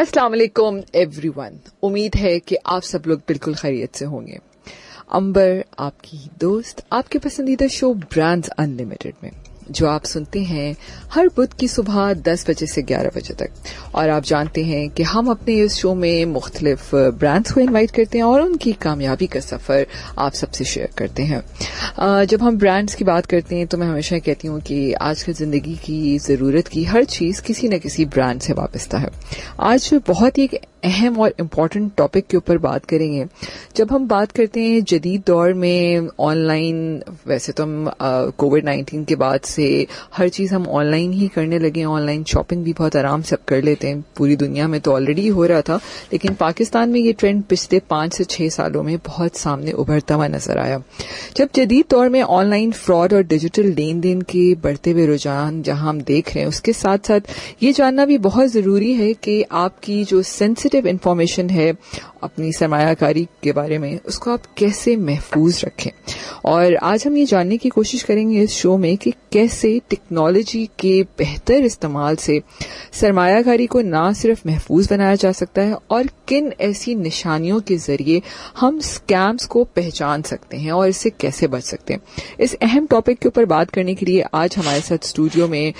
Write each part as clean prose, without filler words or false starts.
अस्सलाम वालेकुम एवरीवन। उम्मीद है कि आप सब लोग बिल्कुल खैरियत से होंगे। अंबर आपकी दोस्त आपके पसंदीदा शो ब्रांड्स अनलिमिटेड में, जो आप सुनते हैं हर बुध की सुबह 10 बजे से 11 बजे तक। और आप जानते हैं कि हम अपने इस शो में मुख्तलिफ ब्रांड्स को इनवाइट करते हैं और उनकी कामयाबी का सफ़र आप सबसे शेयर करते हैं। जब हम ब्रांड्स की बात करते हैं तो मैं हमेशा कहती हूँ कि आजकल ज़िंदगी की ज़रूरत की हर चीज़ किसी न किसी ब्रांड से वाबस्ता है। आज बहुत ही एक अहम और इम्पॉर्टेंट टॉपिक के ऊपर बात करेंगे। जब हम बात करते हैं जदीद दौर में ऑनलाइन, वैसे तो हम कोविड-19 के बाद से हर चीज़ हम ऑनलाइन ही करने लगे हैं। ऑनलाइन शॉपिंग भी बहुत आराम से अब कर लेते हैं। पूरी दुनिया में तो ऑलरेडी हो रहा था, लेकिन पाकिस्तान में ये ट्रेंड पिछले 5 से 6 सालों में बहुत सामने उभरता हुआ नजर आया। जब जदीद दौर में ऑनलाइन फ्रॉड और डिजिटल लेन देन के बढ़ते हुए रुझान जहां हम देख रहे हैं, उसके साथ साथ ये जानना भी बहुत ज़रूरी है कि आपकी जो सेंसिटिव इंफॉर्मेशन है अपनी सरमायाकारी के बारे में, उसको आप कैसे महफूज रखें। और आज हम ये जानने की कोशिश करेंगे इस शो में कि कैसे टेक्नोलॉजी के बेहतर इस्तेमाल से सरमायाकारी को ना सिर्फ महफूज बनाया जा सकता है, और किन ऐसी निशानियों के जरिए हम स्कैम्स को पहचान सकते हैं और इससे कैसे बच सकते हैं। इस अहम टॉपिक के ऊपर बात करने के लिए आज हमारे साथ स्टूडियो में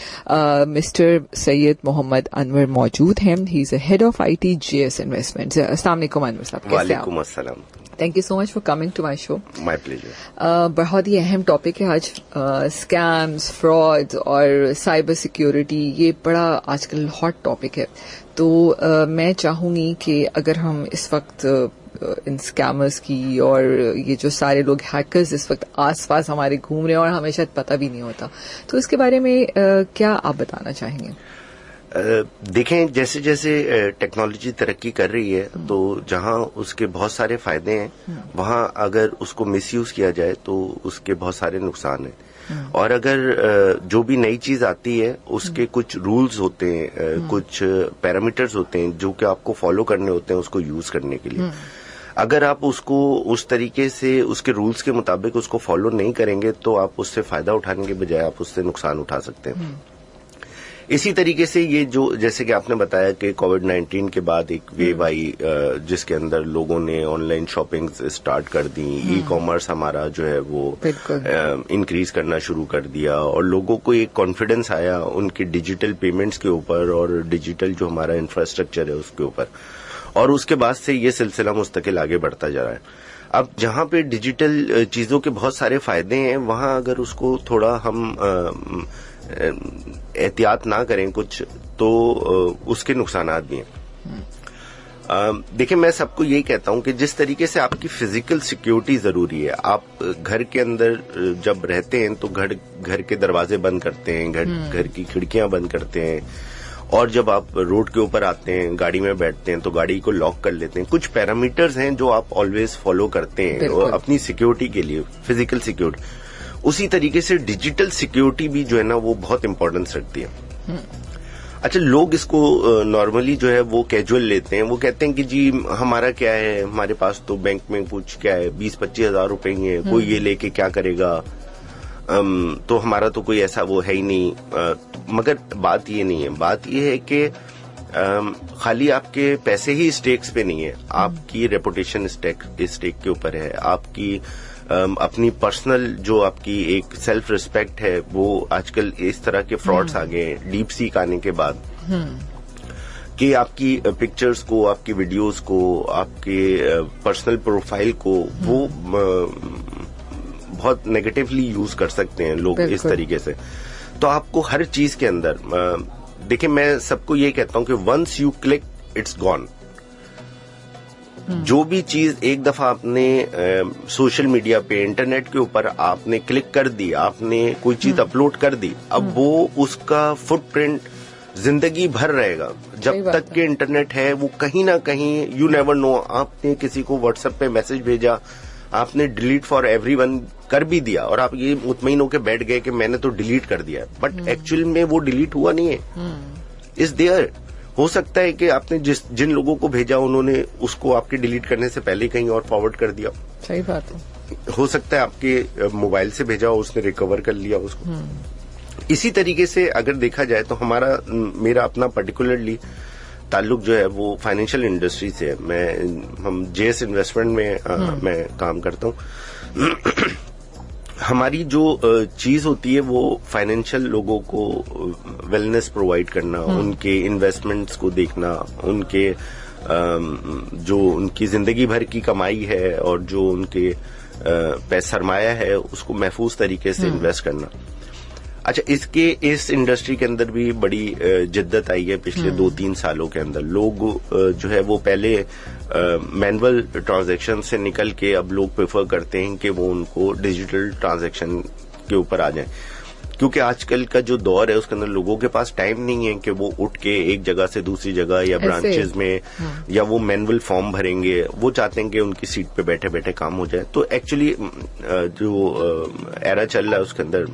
मिस्टर सैयद मोहम्मद अनवर मौजूद हैं। He is head of IT JS investments. अस्सलाम वालेकुम अनवर साहब, कैसे हैं? वालेकुम अस्सलाम। Thank you so much for coming to my show. My pleasure. बहुत ही अहम टॉपिक है आज, स्कैम्स, फ्रॉड और साइबर सिक्योरिटी। ये बड़ा आजकल हॉट टॉपिक है। तो मैं चाहूंगी कि अगर हम इस वक्त इन स्कैमर्स की और ये जो सारे लोग हैकर्स इस वक्त आसपास हमारे घूम रहे हैं और हमें शायद पता भी नहीं होता, तो इसके बारे में क्या आप बताना चाहेंगे? देखें, जैसे जैसे टेक्नोलॉजी तरक्की कर रही है तो जहां उसके बहुत सारे फायदे हैं, वहां अगर उसको मिसयूज किया जाए तो उसके बहुत सारे नुकसान हैं। और अगर जो भी नई चीज आती है उसके कुछ रूल्स होते हैं, कुछ पैरामीटर्स होते हैं जो कि आपको फॉलो करने होते हैं उसको यूज करने के लिए। अगर आप उसको उस तरीके से उसके रूल्स के मुताबिक उसको फॉलो नहीं करेंगे तो आप उससे फायदा उठाने के बजाय आप उससे नुकसान उठा सकते हैं। इसी तरीके से ये जो, जैसे कि आपने बताया कि कोविड-19 के बाद एक वेव आई जिसके अंदर लोगों ने ऑनलाइन शॉपिंग स्टार्ट कर दी, ई-कॉमर्स हमारा जो है वो इंक्रीज करना शुरू कर दिया और लोगों को एक कॉन्फिडेंस आया उनके डिजिटल पेमेंट्स के ऊपर और डिजिटल जो हमारा इंफ्रास्ट्रक्चर है उसके ऊपर, और उसके बाद से ये सिलसिला मुस्तकिल आगे बढ़ता जा रहा है। अब जहां पे डिजिटल चीजों के बहुत सारे फायदे हैं, वहां अगर उसको थोड़ा हम एहतियात ना करें कुछ, तो उसके नुकसानात भी हैं। देखिए, मैं सबको यही कहता हूं कि जिस तरीके से आपकी फिजिकल सिक्योरिटी जरूरी है, आप घर के अंदर जब रहते हैं तो घर के दरवाजे बंद करते हैं, घर की खिड़कियां बंद करते हैं, और जब आप रोड के ऊपर आते हैं, गाड़ी में बैठते हैं तो गाड़ी को लॉक कर लेते हैं। कुछ पैरामीटर्स हैं जो आप ऑलवेज फॉलो करते हैं अपनी सिक्योरिटी के लिए, फिजिकल सिक्योरिटी। उसी तरीके से डिजिटल सिक्योरिटी भी जो है ना वो बहुत इंपॉर्टेंस रखती है। अच्छा, लोग इसको नॉर्मली जो है वो कैजुअल लेते हैं। वो कहते हैं कि जी हमारा क्या है, हमारे पास तो बैंक में कुछ क्या है, 20-25 हजार रुपए ही है, कोई ये लेके क्या करेगा, तो हमारा तो कोई ऐसा वो है ही नहीं। मगर बात ये नहीं है। बात ये है कि खाली आपके पैसे ही स्टेक्स पे नहीं है, आपकी रेपुटेशन स्टेक के ऊपर है, आपकी अपनी पर्सनल जो आपकी एक सेल्फ रिस्पेक्ट है, वो आजकल इस तरह के फ्रॉड्स आ गए हैं डीप सीक आने के बाद, कि आपकी पिक्चर्स को, आपकी वीडियोस को, आपके पर्सनल प्रोफाइल को वो बहुत नेगेटिवली यूज कर सकते हैं लोग इस तरीके से। तो आपको हर चीज के अंदर देखिए, मैं सबको ये कहता हूं कि once you click it's gone. जो भी चीज एक दफा आपने सोशल मीडिया पे, इंटरनेट के ऊपर आपने क्लिक कर दी, आपने कोई चीज अपलोड कर दी, अब वो उसका फुटप्रिंट जिंदगी भर रहेगा। जब तक कि इंटरनेट है वो कहीं ना कहीं, यू नेवर नो, आपने किसी को व्हाट्सएप पे मैसेज भेजा, आपने डिलीट फॉर एवरीवन कर भी दिया और आप ये मुतमईन होकर बैठ गए कि मैंने तो डिलीट कर दिया, बट एक्चुअल में वो डिलीट हुआ नहीं है, इज देयर। हो सकता है कि आपने जिन लोगों को भेजा उन्होंने उसको आपके डिलीट करने से पहले कहीं और फॉरवर्ड कर दिया। सही बात है। हो सकता है आपके मोबाइल से भेजा हो, उसने रिकवर कर लिया उसको। इसी तरीके से अगर देखा जाए तो मेरा अपना पर्टिकुलरली ताल्लुक जो है वो फाइनेंशियल इंडस्ट्री से है। हम जेएस इन्वेस्टमेंट में मैं काम करता हूँ। हमारी जो चीज होती है वो फाइनेंशियल लोगों को वेलनेस प्रोवाइड करना, उनके इन्वेस्टमेंट्स को देखना, उनके जो उनकी जिंदगी भर की कमाई है और जो उनके सरमाया है उसको महफूज तरीके से इन्वेस्ट करना। अच्छा, इस इंडस्ट्री के अंदर भी बड़ी जिद्दत आई है पिछले 2-3 सालों के अंदर। लोग जो है वो पहले मैनुअल ट्रांजैक्शन से निकल के अब लोग प्रेफर करते हैं कि वो उनको डिजिटल ट्रांजैक्शन के ऊपर आ जाएं, क्योंकि आजकल का जो दौर है उसके अंदर लोगों के पास टाइम नहीं है कि वो उठ के एक जगह से दूसरी जगह या ब्रांचेस में या वो मैनुअल फॉर्म भरेंगे। वो चाहते हैं कि उनकी सीट पे बैठे बैठे काम हो जाए। तो एक्चुअली जो एरा चल रहा है उसके अंदर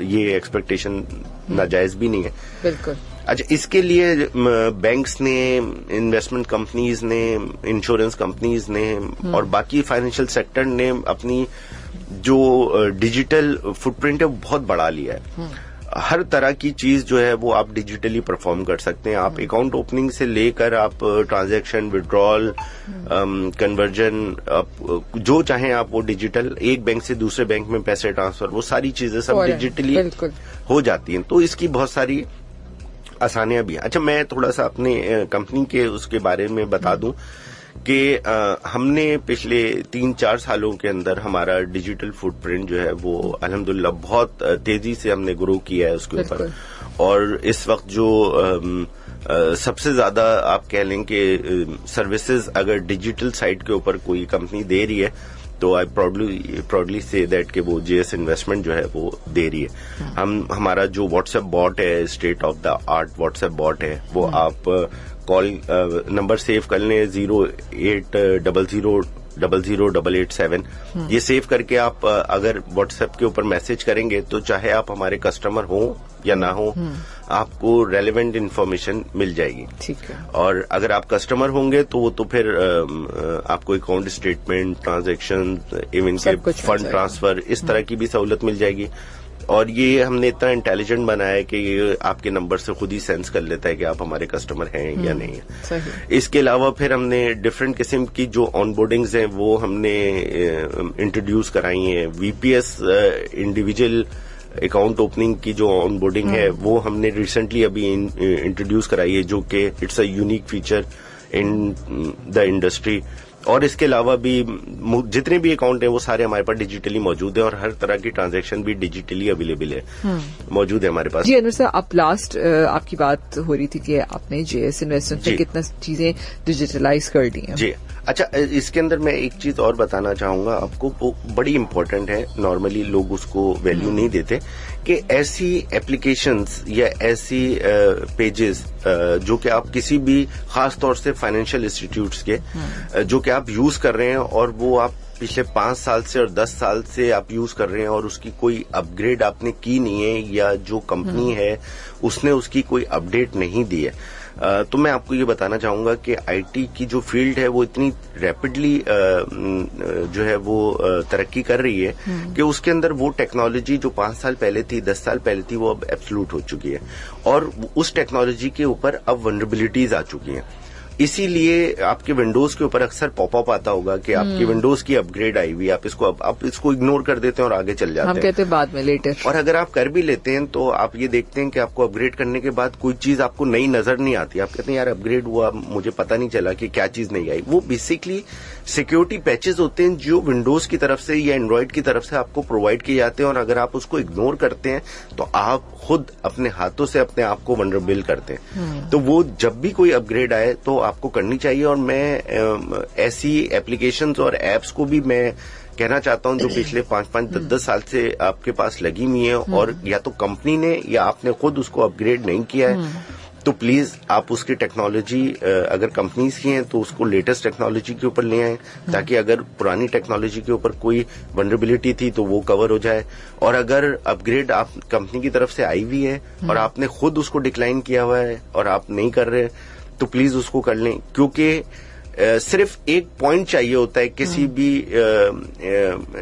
ये एक्सपेक्टेशन नाजायज भी नहीं है। बिल्कुल। अच्छा, इसके लिए बैंक्स ने, इन्वेस्टमेंट कंपनीज ने, इंश्योरेंस कंपनीज ने और बाकी फाइनेंशियल सेक्टर ने अपनी जो डिजिटल फुटप्रिंट है वो बहुत बढ़ा लिया है। हर तरह की चीज जो है वो आप डिजिटली परफॉर्म कर सकते हैं। आप अकाउंट ओपनिंग से लेकर आप ट्रांजैक्शन, विड्रॉल, कन्वर्जन, जो चाहें आप वो डिजिटल, एक बैंक से दूसरे बैंक में पैसे ट्रांसफर, वो सारी चीजें सब डिजिटली हो जाती हैं। तो इसकी बहुत सारी आसानियां भी हैं। अच्छा, मैं थोड़ा सा अपने कंपनी के उसके बारे में बता दूं कि हमने पिछले 3-4 सालों के अंदर हमारा डिजिटल फुटप्रिंट जो है वो अल्हम्दुलिल्लाह बहुत तेजी से हमने ग्रो किया है उसके ऊपर। और इस वक्त जो सबसे ज्यादा आप कह लें कि सर्विसेज अगर डिजिटल साइड के ऊपर कोई कंपनी दे रही है तो आई प्राउडली से दैट कि वो जेएस इन्वेस्टमेंट जो है वो दे रही है। हमारा जो व्हाट्सएप बॉट है, state of the art WhatsApp bot है, वो आप कॉल नंबर सेव कर लें 0800008887। ये सेव करके आप अगर व्हाट्सएप के ऊपर मैसेज करेंगे तो चाहे आप हमारे कस्टमर हो या ना हो, आपको रेलेवेंट इन्फॉर्मेशन मिल जाएगी। ठीक है। और अगर आप कस्टमर होंगे तो वो तो फिर आपको अकाउंट स्टेटमेंट, ट्रांजैक्शन, इवन के फंड ट्रांसफर, इस तरह की भी सहूलत मिल जाएगी। और ये हमने इतना इंटेलिजेंट बनाया है कि ये आपके नंबर से खुद ही सेंस कर लेता है कि आप हमारे कस्टमर हैं या नहीं है। सही। इसके अलावा फिर हमने डिफरेंट किस्म की जो ऑनबोर्डिंग्स हैं वो हमने इंट्रोड्यूस कराई हैं। वीपीएस इंडिविजुअल अकाउंट ओपनिंग की जो ऑनबोर्डिंग है वो हमने रिसेंटली अभी इंट्रोड्यूस कराई है, जो कि it's a unique feature in the industry. और इसके अलावा भी जितने भी अकाउंट हैं वो सारे हमारे पास डिजिटली मौजूद है और हर तरह की ट्रांजैक्शन भी डिजिटली अवेलेबल है, मौजूद है हमारे पास। जी अनवर साहब, आप लास्ट आपकी बात हो रही थी कि आपने जेएस इन्वेस्टमेंट में कितना चीजें डिजिटलाइज कर दी हैं। जी अच्छा, इसके अंदर मैं एक चीज और बताना चाहूंगा आपको, वो बड़ी इंपॉर्टेंट है, नॉर्मली लोग उसको वैल्यू नहीं देते, कि ऐसी एप्लीकेशंस या ऐसी पेजेस जो कि आप किसी भी खास तौर से फाइनेंशियल इंस्टीट्यूट्स के जो कि आप यूज कर रहे हैं और वो आप पिछले 5 साल से और 10 साल से आप यूज कर रहे हैं और उसकी कोई अपग्रेड आपने की नहीं है, या जो कंपनी है उसने उसकी कोई अपडेट नहीं दी है, तो मैं आपको ये बताना चाहूंगा कि आईटी की जो फील्ड है वो इतनी रैपिडली जो है वो तरक्की कर रही है कि उसके अंदर वो टेक्नोलॉजी जो 5 साल पहले थी, 10 साल पहले थी, वो अब एब्सोल्यूट हो चुकी है और उस टेक्नोलॉजी के ऊपर अब वल्नरेबिलिटीज आ चुकी हैं। इसीलिए आपके विंडोज के ऊपर अक्सर पॉपअप आता होगा कि आपकी विंडोज की अपग्रेड आई हुई, आप इसको इग्नोर कर देते हैं और आगे चल जाते हैं। हम कहते हैं बाद में, लेटर। और अगर आप कर भी लेते हैं तो आप ये देखते हैं कि आपको अपग्रेड करने के बाद कोई चीज आपको नई नजर नहीं आती। आप कहते हैं यार अपग्रेड हुआ, मुझे पता नहीं चला कि क्या चीज नहीं आई। वो बेसिकली सिक्योरिटी पैचेस होते हैं जो विंडोज की तरफ से या एंड्रॉइड की तरफ से आपको प्रोवाइड किए जाते हैं, और अगर आप उसको इग्नोर करते हैं तो आप खुद अपने हाथों से अपने आप को वल्नरेबल करते हैं। तो वो जब भी कोई अपग्रेड आए तो आपको करनी चाहिए। और मैं ऐसी एप्लीकेशंस और एप्स को भी मैं कहना चाहता हूं जो पिछले 5-5, 10-10 साल से आपके पास लगी हुई है और या तो कंपनी ने या आपने खुद उसको अपग्रेड नहीं किया है, तो प्लीज आप उसकी टेक्नोलॉजी अगर कंपनीज की हैं तो उसको लेटेस्ट टेक्नोलॉजी के ऊपर ले आएं, ताकि अगर पुरानी टेक्नोलॉजी के ऊपर कोई वल्नरेबिलिटी थी तो वो कवर हो जाए। और अगर अपग्रेड आप कंपनी की तरफ से आई हुई है और आपने खुद उसको डिक्लाइन किया हुआ है और आप नहीं कर रहे, तो प्लीज उसको कर लें, क्योंकि सिर्फ एक पॉइंट चाहिए होता है किसी भी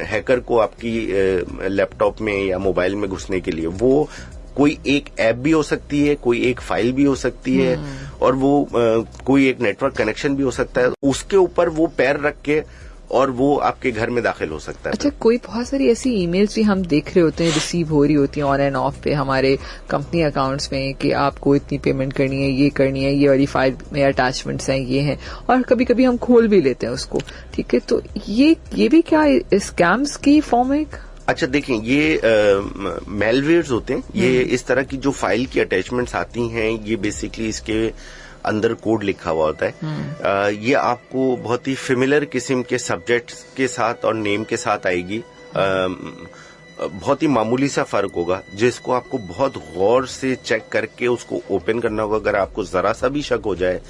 हैकर को आपकी लैपटॉप में या मोबाइल में घुसने के लिए। वो कोई एक ऐप भी हो सकती है, कोई एक फाइल भी हो सकती है, और वो कोई एक नेटवर्क कनेक्शन भी हो सकता है। उसके ऊपर वो पैर रख के और वो आपके घर में दाखिल हो सकता है। अच्छा, कोई बहुत सारी ऐसी ईमेल्स भी हम देख रहे होते हैं, रिसीव हो रही होती हैं ऑन एंड ऑफ पे हमारे कंपनी अकाउंट्स में कि आपको इतनी पेमेंट करनी है, ये वाली फाइल में अटैचमेंट्स हैं, ये हैं, और कभी कभी हम खोल भी लेते हैं उसको। ठीक है, तो ये भी क्या स्कैम्स की फॉर्म है? अच्छा देखिए, ये मेलवेयर्स होते हैं। ये इस तरह की जो फाइल की अटैचमेंट्स आती हैं, ये बेसिकली इसके अंदर कोड लिखा हुआ होता है। ये आपको बहुत ही फेमिलियर किस्म के सब्जेक्ट्स के साथ और नेम के साथ आएगी। बहुत ही मामूली सा फर्क होगा, जिसको आपको बहुत गौर से चेक करके उसको ओपन करना होगा। अगर आपको जरा सा भी शक हो जाए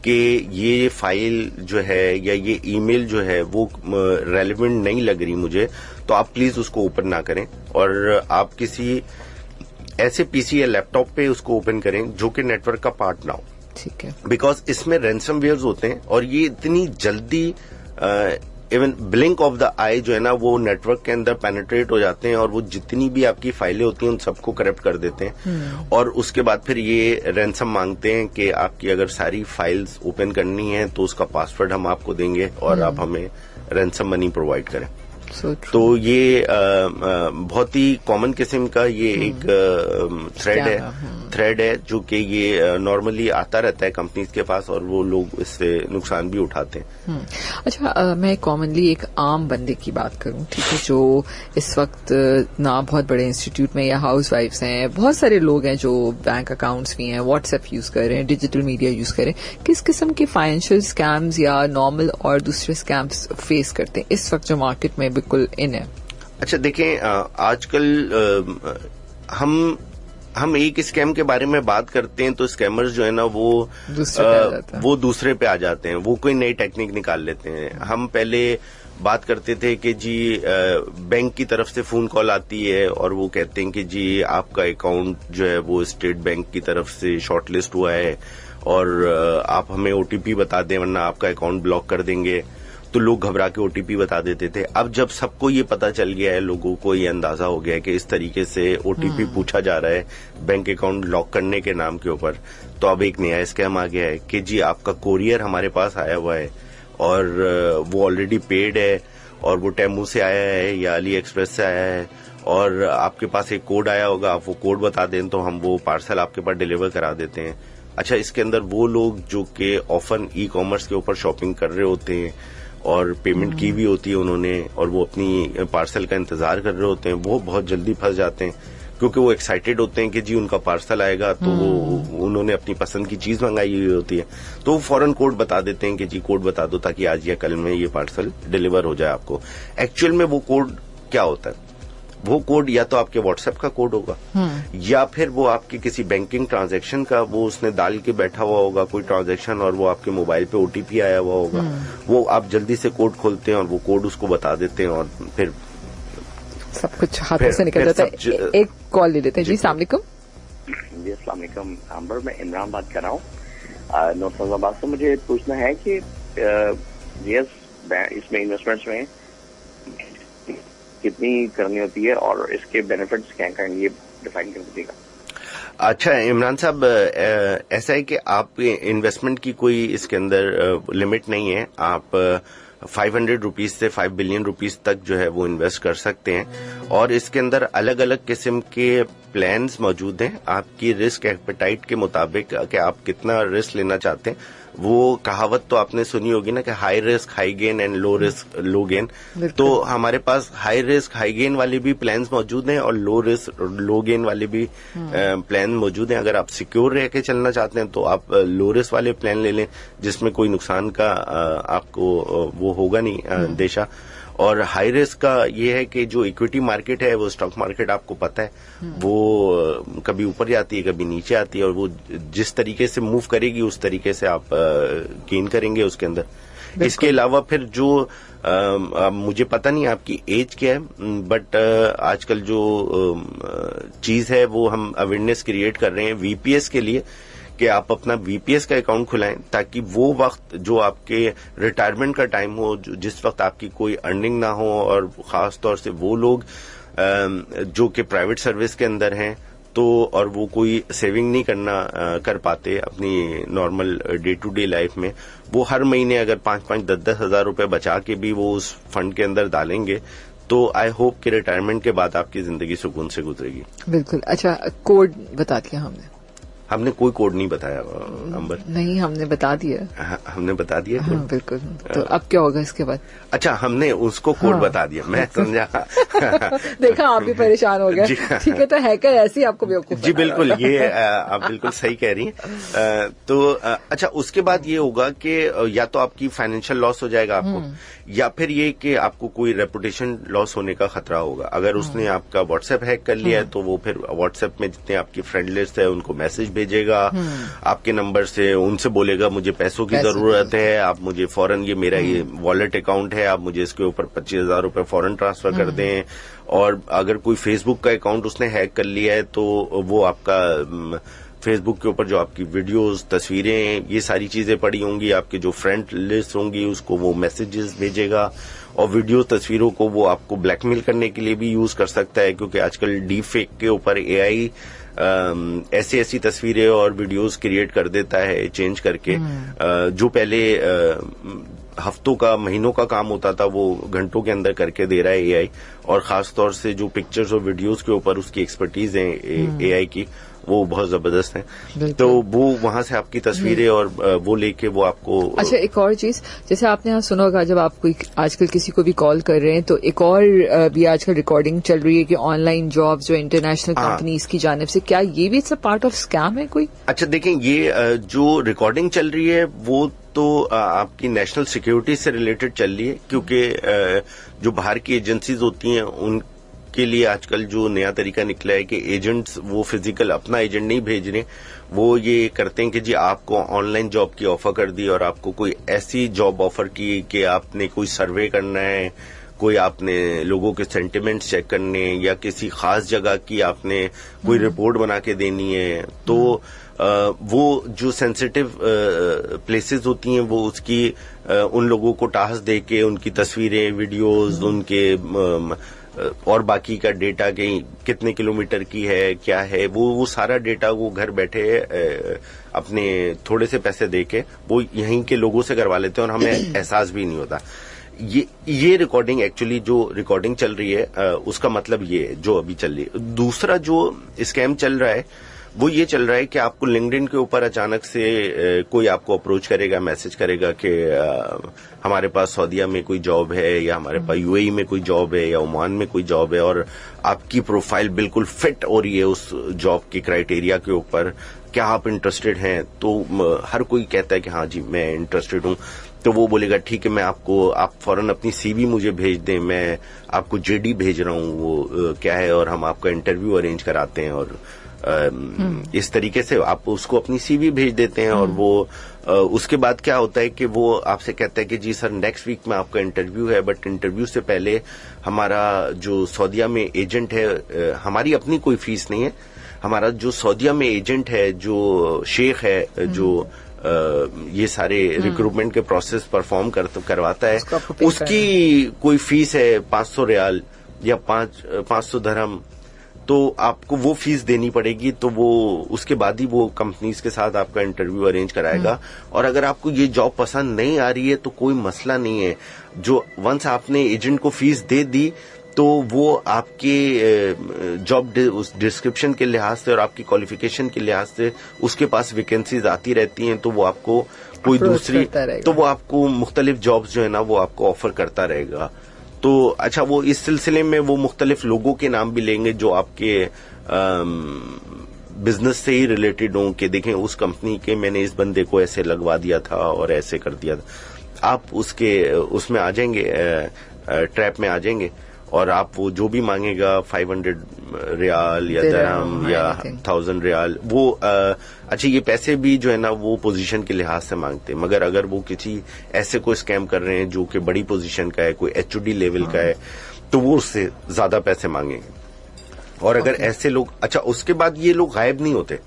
कि ये फाइल जो है या ये ईमेल जो है वो रेलेवेंट नहीं लग रही मुझे, तो आप प्लीज उसको ओपन ना करें, और आप किसी ऐसे पीसी या लैपटॉप पे उसको ओपन करें जो कि नेटवर्क का पार्ट ना हो। ठीक है, बिकॉज इसमें रैंसमवेयर्स होते हैं, और ये इतनी जल्दी इवन ब्लिंक ऑफ द आई जो है ना, वो नेटवर्क के अंदर पेनिट्रेट हो जाते हैं, और वो जितनी भी आपकी फाइलें होती हैं उन सबको करप्ट कर देते हैं। और उसके बाद फिर ये रैंसम मांगते हैं कि आपकी अगर सारी फाइल्स ओपन करनी है तो उसका पासवर्ड हम आपको देंगे और आप हमें रैंसम मनी प्रोवाइड करें। तो ये बहुत ही कॉमन किस्म का ये एक थ्रेड है जो कि ये नॉर्मली आता रहता है कंपनीज के पास, और वो लोग इससे नुकसान भी उठाते हैं। अच्छा, मैं कॉमनली एक आम बंदे की बात करूं, ठीक है, जो इस वक्त ना बहुत बड़े इंस्टीट्यूट में या हाउस वाइफ्स हैं, बहुत सारे लोग हैं जो बैंक अकाउंट्स भी हैं, व्हाट्सएप यूज कर रहे हैं, डिजिटल मीडिया यूज कर रहे हैं, किस किस्म के फाइनेंशियल स्कैम्स या नॉर्मल और दूसरे स्कैम्स फेस करते हैं इस वक्त जो मार्केट में बिल्कुल इन है? अच्छा देखें, आजकल हम एक स्कैम के बारे में बात करते हैं तो स्कैमर्स जो है ना वो दूसरे पे आ जाते हैं, वो कोई नई टेक्निक निकाल लेते हैं। हम पहले बात करते थे कि जी बैंक की तरफ से फोन कॉल आती है और वो कहते हैं कि जी आपका अकाउंट जो है वो स्टेट बैंक की तरफ से शॉर्टलिस्ट हुआ है और आप हमें ओटीपी बता दें वरना आपका अकाउंट ब्लॉक कर देंगे। तो लोग घबरा के ओटीपी बता देते थे। अब जब सबको ये पता चल गया है, लोगों को ये अंदाजा हो गया है कि इस तरीके से ओटीपी पूछा जा रहा है बैंक अकाउंट लॉक करने के नाम के ऊपर, तो अब एक नया स्कैम आ गया है कि जी आपका कोरियर हमारे पास आया हुआ है और वो ऑलरेडी पेड है और वो टेमू से आया है या अली एक्सप्रेस से आया है और आपके पास एक कोड आया होगा, आप वो कोड बता दें तो हम वो पार्सल आपके पास डिलीवर करा देते हैं। अच्छा, इसके अंदर वो लोग जो कि ऑफन ई कॉमर्स के ऊपर शॉपिंग कर रहे होते हैं और पेमेंट की भी होती है उन्होंने और वो अपनी पार्सल का इंतजार कर रहे होते हैं, वो बहुत जल्दी फंस जाते हैं क्योंकि वो एक्साइटेड होते हैं कि जी उनका पार्सल आएगा, तो वो उन्होंने अपनी पसंद की चीज मंगाई हुई होती है, तो वो फौरन कोड बता देते हैं कि जी कोड बता दो ताकि आज या कल में ये पार्सल डिलीवर हो जाए आपको। एक्चुअल में वो कोड क्या होता है? वो कोड या तो आपके व्हाट्सएप का कोड होगा या फिर वो आपके किसी बैंकिंग ट्रांजैक्शन का वो उसने डाल के बैठा हुआ होगा कोई ट्रांजैक्शन और वो आपके मोबाइल पे ओटीपी आया हुआ होगा। वो आप जल्दी से कोड खोलते हैं और वो कोड उसको बता देते हैं और फिर सब कुछ हाथों से निकल जाता है। एक कॉल ले लेते हैं। जी अस्सलाम वालेकुम। जी अस्सलाम वालेकुम आंबर, मैं इमरान बात कर रहा हूँ नौफाजाबाद से। मुझे पूछना है कि इसमें इन्वेस्टमेंट्स में कितनी करनी होती है और इसके बेनिफिट्स क्या क्या ये डिफाइन कर दीजिएगा। अच्छा इमरान साहब, ऐसा है कि आप इन्वेस्टमेंट की कोई इसके अंदर लिमिट नहीं है। आप 500 रुपीज से 5 बिलियन रुपीज तक जो है वो इन्वेस्ट कर सकते हैं और इसके अंदर अलग अलग किस्म के प्लान्स मौजूद हैं आपकी रिस्क एपेटाइट के मुताबिक कि आप कितना रिस्क लेना चाहते हैं। वो कहावत तो आपने सुनी होगी ना कि high risk high gain and low risk low gain. तो हमारे पास हाई रिस्क हाई गेन वाले भी प्लान्स मौजूद हैं और लो रिस्क लो गेन वाले भी प्लान मौजूद हैं। अगर आप सिक्योर रह के चलना चाहते हैं तो आप लो रिस्क वाले प्लान ले लें जिसमें कोई नुकसान का आपको वो होगा नहीं देशा। और हाई रिस्क का ये है कि जो इक्विटी मार्केट है वो स्टॉक मार्केट आपको पता है वो कभी ऊपर जाती है कभी नीचे आती है और वो जिस तरीके से मूव करेगी उस तरीके से आप गेन करेंगे उसके अंदर। इसके अलावा फिर जो मुझे पता नहीं आपकी एज क्या है बट आजकल जो चीज है वो हम अवेयरनेस क्रिएट कर रहे हैं वीपीएस के लिए कि आप अपना वीपीएस का अकाउंट खुलाएं ताकि वो वक्त जो आपके रिटायरमेंट का टाइम हो जिस वक्त आपकी कोई अर्निंग ना हो और खास तौर से वो लोग जो कि प्राइवेट सर्विस के अंदर हैं तो और वो कोई सेविंग नहीं कर पाते अपनी normal day to day life में, वो हर महीने अगर 5-5, 10-10 हजार रुपए बचा के भी वो उस फंड के अंदर डालेंगे, तो आई होप कि रिटायरमेंट के बाद आपकी जिंदगी सुकून से गुजरेगी। बिल्कुल। अच्छा, कोड बता दिया हमने कोई कोड नहीं बताया अंबर। नहीं, हमने बता दिया। हमने बता दिया। हाँ, बिल्कुल। तो अब क्या होगा इसके बाद? अच्छा, हमने उसको कोड बता दिया, मैं समझा। देखा, आप भी परेशान हो गए। ठीक है, तो हैकर ऐसे ही आपको बेवकूफ। जी बिल्कुल, ये आप बिल्कुल सही कह रही हैं। तो अच्छा, उसके बाद ये होगा कि या तो आपकी फाइनेंशियल लॉस हो जाएगा आपको, या फिर ये कि आपको कोई रेपुटेशन लॉस होने का खतरा होगा। अगर उसने आपका व्हाट्सएप हैक कर लिया है, तो वो फिर व्हाट्सएप में जितने आपकी फ्रेंड लिस्ट है उनको मैसेज भेजेगा आपके नंबर से, उनसे बोलेगा मुझे पैसों की जरूरत है, आप मुझे फौरन, ये मेरा ये वॉलेट अकाउंट है, आप मुझे इसके ऊपर 25,000 रुपए फौरन ट्रांसफर कर दें। और अगर कोई फेसबुक का अकाउंट उसने हैक कर लिया है, तो वो आपका फेसबुक के ऊपर जो आपकी वीडियोस, तस्वीरें, ये सारी चीजें पड़ी होंगी, आपकी जो फ्रेंड लिस्ट होंगी, उसको वो मैसेजेस भेजेगा। और वीडियो तस्वीरों को वो आपको ब्लैकमेल करने के लिए भी यूज कर सकता है, क्योंकि आजकल डीप फेक के ऊपर एआई ऐसी ऐसी तस्वीरें और वीडियोस क्रिएट कर देता है चेंज करके, जो पहले हफ्तों का, महीनों का काम होता था, वो घंटों के अंदर करके दे रहा है एआई। और खास तौर से जो पिक्चर्स और वीडियोस के ऊपर उसकी एक्सपर्टीज है एआई की, वो बहुत जबरदस्त है। तो वो वहां से आपकी तस्वीरें और वो लेके वो आपको। अच्छा, एक और चीज, जैसे आपने यहाँ सुना होगा, जब आप कोई आजकल किसी को भी कॉल कर रहे हैं, तो एक और भी आजकल रिकॉर्डिंग चल रही है कि ऑनलाइन जॉब जो इंटरनेशनल कंपनीज की जानिब से, क्या ये भी it's a part of scam है कोई? अच्छा देखें, ये जो रिकॉर्डिंग चल रही है वो तो आपकी नेशनल सिक्योरिटी से रिलेटेड चल रही है, क्योंकि जो बाहर की एजेंसीज होती हैं उनके लिए आजकल जो नया तरीका निकला है कि एजेंट्स वो फिजिकल अपना एजेंट नहीं भेज रहे, वो ये करते हैं कि जी आपको ऑनलाइन जॉब की ऑफर कर दी और आपको कोई ऐसी जॉब ऑफर की कि आपने कोई सर्वे करना है, कोई आपने लोगों के सेंटिमेंट्स चेक करने, या किसी खास जगह की आपने कोई रिपोर्ट बना के देनी है, तो वो जो सेंसिटिव प्लेसेस होती हैं वो उसकी उन लोगों को टास्क दे के उनकी तस्वीरें, वीडियोस, उनके और बाकी का डेटा कितने किलोमीटर की है, क्या है, वो सारा डेटा वो घर बैठे अपने थोड़े से पैसे दे के वो यहीं के लोगों से करवा लेते हैं और हमें एहसास भी नहीं होता। ये रिकॉर्डिंग, एक्चुअली जो रिकॉर्डिंग चल रही है उसका मतलब ये है जो अभी चल रही है। दूसरा जो स्कैम चल रहा है वो ये चल रहा है कि आपको लिंक्डइन के ऊपर अचानक से कोई आपको अप्रोच करेगा, मैसेज करेगा कि हमारे पास सऊदीया में कोई जॉब है, या हमारे पास यूएई में कोई जॉब है, या ओमान में कोई जॉब है, और आपकी प्रोफाइल बिल्कुल फिट हो रही है उस जॉब की क्राइटेरिया के ऊपर, क्या आप इंटरेस्टेड हैं? तो हर कोई कहता है कि हाँ जी मैं इंटरेस्टेड हूं। तो वो बोलेगा ठीक है, आप फौरन अपनी सीवी मुझे भेज दें, मैं आपको जेडी भेज रहा हूं, वो क्या है, और हम आपका इंटरव्यू अरेंज कराते हैं। और इस तरीके से आप उसको अपनी सीवी भेज देते हैं, और वो उसके बाद क्या होता है कि वो आपसे कहता है कि जी सर नेक्स्ट वीक में आपका इंटरव्यू है, बट इंटरव्यू से पहले हमारा जो सऊदीया में एजेंट है, हमारी अपनी कोई फीस नहीं है, हमारा जो सऊदीया में एजेंट है, जो शेख है, जो ये सारे रिक्रूटमेंट के प्रोसेस परफॉर्म करवाता है, उसकी कोई फीस है 500 रियाल या 500 दरहम, तो आपको वो फीस देनी पड़ेगी। तो वो उसके बाद ही वो कंपनीज के साथ आपका इंटरव्यू अरेंज कराएगा। और अगर आपको ये जॉब पसंद नहीं आ रही है तो कोई मसला नहीं है, जो वंस आपने एजेंट को फीस दे दी तो वो आपके जॉब डिस्क्रिप्शन के लिहाज से और आपकी क्वालिफिकेशन के लिहाज से उसके पास वैकेंसीज आती रहती हैं, तो वो आपको कोई दूसरी, तो वो आपको मुख्तलिफ जॉब्स जो है ना वो आपको ऑफर करता रहेगा। तो अच्छा, वो इस सिलसिले में वो मुख्तलिफ लोगों के नाम भी लेंगे जो आपके बिजनेस से ही रिलेटेड हों, कि देखें उस कंपनी के मैंने इस बंदे को ऐसे लगवा दिया था और ऐसे कर दिया था। आप उसमें आ जाएंगे, ट्रैप में आ जाएंगे, और आप वो जो भी मांगेगा 500 रियाल या दरहम या 1000 रियाल, वो अच्छा ये पैसे भी जो है ना वो पोजीशन के लिहाज से मांगते हैं, मगर अगर वो किसी ऐसे कोई स्कैम कर रहे हैं जो कि बड़ी पोजीशन का है, कोई एचओडी लेवल का है, तो वो उससे ज्यादा पैसे मांगेंगे। और अगर ऐसे लोग, अच्छा उसके बाद ये लोग गायब नहीं होते,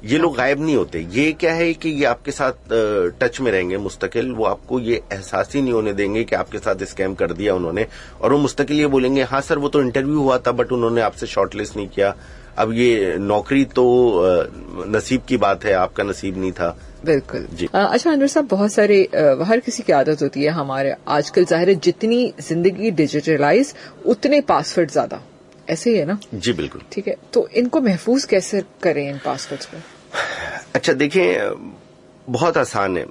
ये लोग गायब नहीं होते। ये क्या है कि ये आपके साथ टच में रहेंगे मुस्तकिल, वो आपको ये एहसास ही नहीं होने देंगे कि आपके साथ स्कैम कर दिया उन्होंने, और वो मुस्तकिल ये बोलेंगे हाँ सर वो तो इंटरव्यू हुआ था बट उन्होंने आपसे शॉर्टलिस्ट नहीं किया। अब ये नौकरी तो नसीब की बात है, आपका नसीब नहीं था। बिल्कुल जी। अच्छा अनवर साहब, बहुत सारे हर किसी की आदत होती है, हमारे आजकल जाहिर है जितनी जिंदगी डिजिटलाइज उतने पासवर्ड ज्यादा, ऐसे ही है ना? जी बिल्कुल। ठीक है, तो इनको महफूज कैसे करें इन पासवर्ड्स को? अच्छा देखिए, बहुत आसान है।